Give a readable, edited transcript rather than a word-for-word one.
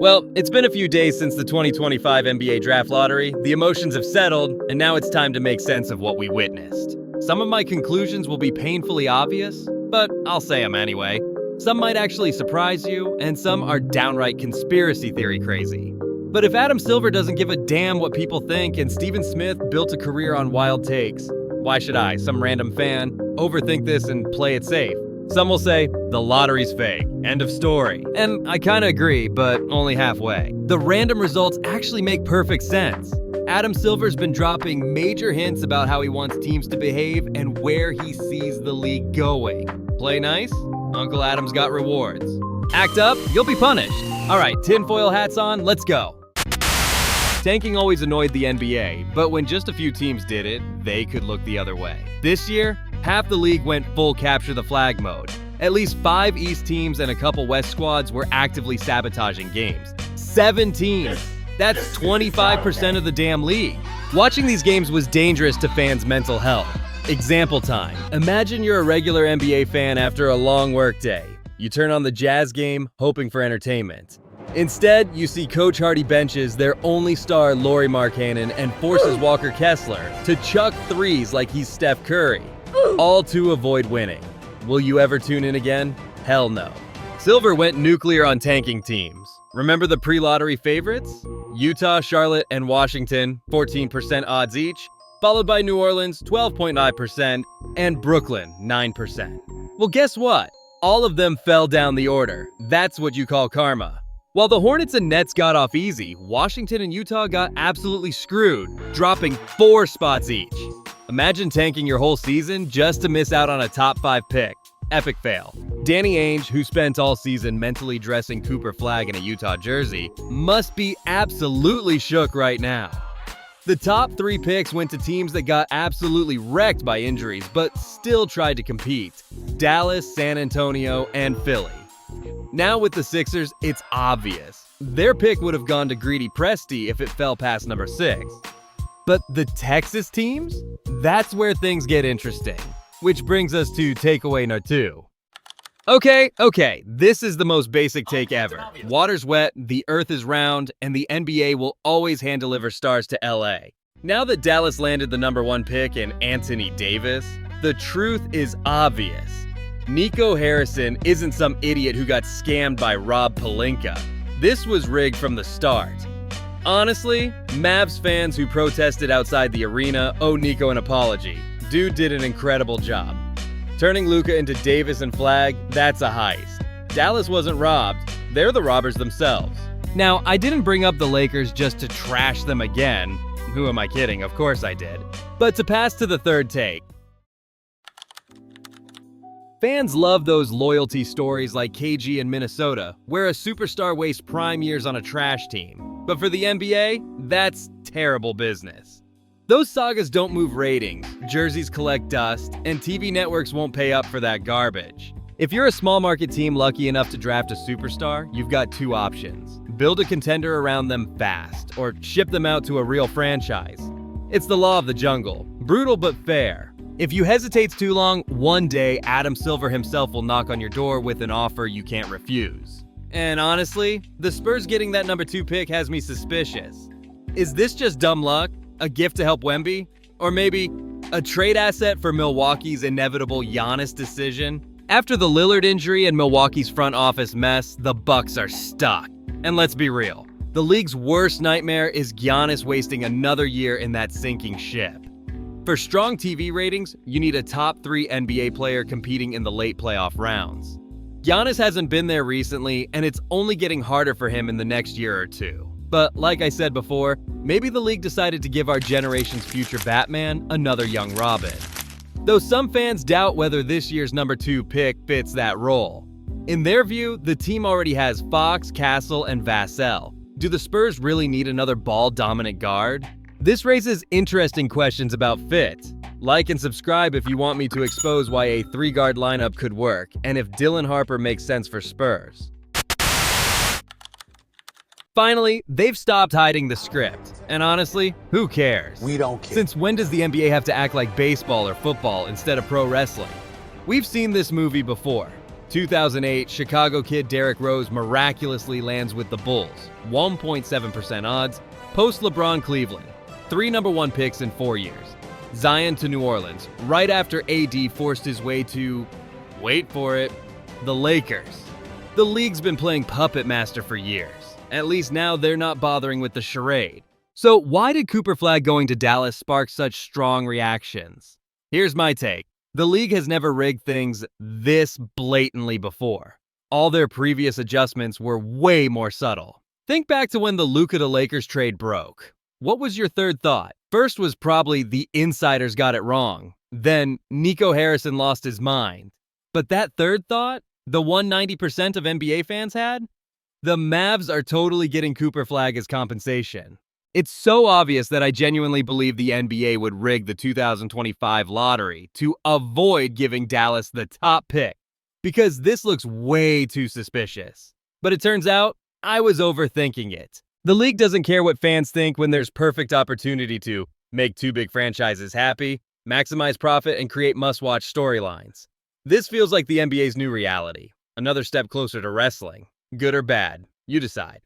Well, it's been a few days since the 2025 NBA Draft Lottery, the emotions have settled, and now it's time to make sense of what we witnessed. Some of my conclusions will be painfully obvious, but I'll say them anyway. Some might actually surprise you, and some are downright conspiracy theory crazy. But if Adam Silver doesn't give a damn what people think and Stephen Smith built a career on wild takes, why should I, some random fan, overthink this and play it safe? Some will say, the lottery's fake, end of story. And I kinda agree, but only halfway. The random results actually make perfect sense. Adam Silver's been dropping major hints about how he wants teams to behave and where he sees the league going. Play nice? Uncle Adam's got rewards. Act up? You'll be punished. Alright, tinfoil hats on, let's go. Tanking always annoyed the NBA, but when just a few teams did it, they could look the other way. This year, half the league went full capture the flag mode. At least 5 East teams and a couple West squads were actively sabotaging games. 7 teams! That's 25% of the damn league. Watching these games was dangerous to fans' mental health. Example time. Imagine you're a regular NBA fan after a long workday. You turn on the Jazz game, hoping for entertainment. Instead, you see Coach Hardy benches their only star Lauri Markkanen and forces Walker Kessler to chuck threes like he's Steph Curry, all to avoid winning. Will you ever tune in again? Hell no. Silver went nuclear on tanking teams. Remember the pre-lottery favorites? Utah, Charlotte, and Washington, 14% odds each, followed by New Orleans, 12.9%, and Brooklyn, 9%. Well, guess what? All of them fell down the order. That's what you call karma. While the Hornets and Nets got off easy, Washington and Utah got absolutely screwed, dropping 4 spots each. Imagine tanking your whole season just to miss out on a top 5 pick. Epic fail. Danny Ainge, who spent all season mentally dressing cooperflagg in a Utah jersey, must be absolutely shook right now. The top 3 picks went to teams that got absolutely wrecked by injuries, but still tried to compete. Dallas, San Antonio, and Philly. Now with the Sixers, it's obvious. Their pick would have gone to Greedy Presti if it fell past number 6. But the Texas teams? That's where things get interesting. Which brings us to takeaway number 2. Okay, this is the most basic take ever. Water's wet, the earth is round, and the NBA will always hand-deliver stars to LA. Now that Dallas landed the number 1 pick in Anthony Davis, the truth is obvious. Nico Harrison isn't some idiot who got scammed by Rob Pelinka. This was rigged from the start. Honestly, Mavs fans who protested outside the arena owe Nico an apology. Dude did an incredible job. Turning Luka into Davis and Flagg, that's a heist. Dallas wasn't robbed, they're the robbers themselves. Now, I didn't bring up the Lakers just to trash them again. Who am I kidding? Of course I did. But to pass to the third take. Fans love those loyalty stories like KG in Minnesota, where a superstar wastes prime years on a trash team. But for the NBA, that's terrible business. Those sagas don't move ratings, jerseys collect dust, and TV networks won't pay up for that garbage. If you're a small market team lucky enough to draft a superstar, you've got 2 options. Build a contender around them fast, or ship them out to a real franchise. It's the law of the jungle. Brutal but fair. If you hesitate too long, one day Adam Silver himself will knock on your door with an offer you can't refuse. And honestly, the Spurs getting that number 2 pick has me suspicious. Is this just dumb luck? A gift to help Wemby? Or maybe a trade asset for Milwaukee's inevitable Giannis decision? After the Lillard injury and Milwaukee's front office mess, the Bucks are stuck. And let's be real, the league's worst nightmare is Giannis wasting another year in that sinking ship. For strong TV ratings, you need a top 3 NBA player competing in the late playoff rounds. Giannis hasn't been there recently, and it's only getting harder for him in the next year or 2. But like I said before, maybe the league decided to give our generation's future Batman another young Robin. Though some fans doubt whether this year's number 2 pick fits that role. In their view, the team already has Fox, Castle, and Vassell. Do the Spurs really need another ball-dominant guard? This raises interesting questions about fit. Like and subscribe if you want me to expose why a 3-guard lineup could work, and if Dylan Harper makes sense for Spurs. Finally, they've stopped hiding the script. And honestly, who cares? We don't care. Since when does the NBA have to act like baseball or football instead of pro wrestling? We've seen this movie before. 2008, Chicago kid Derrick Rose miraculously lands with the Bulls, 1.7% odds, post LeBron Cleveland, 3 number 1 picks in 4 years. Zion to New Orleans, right after AD forced his way to, wait for it, the Lakers. The league's been playing puppet master for years. At least now they're not bothering with the charade. So why did cooperflagg going to Dallas spark such strong reactions? Here's my take. The league has never rigged things this blatantly before. All their previous adjustments were way more subtle. Think back to when the Luka to Lakers trade broke. What was your third thought? First was probably the insiders got it wrong. Then Nico Harrison lost his mind. But that third thought, the 190% of NBA fans had? The Mavs are totally getting cooperflagg as compensation. It's so obvious that I genuinely believe the NBA would rig the 2025 lottery to avoid giving Dallas the top pick, because this looks way too suspicious. But it turns out, I was overthinking it. The league doesn't care what fans think when there's perfect opportunity to make 2 big franchises happy, maximize profit, and create must-watch storylines. This feels like the NBA's new reality. Another step closer to wrestling. Good or bad, you decide.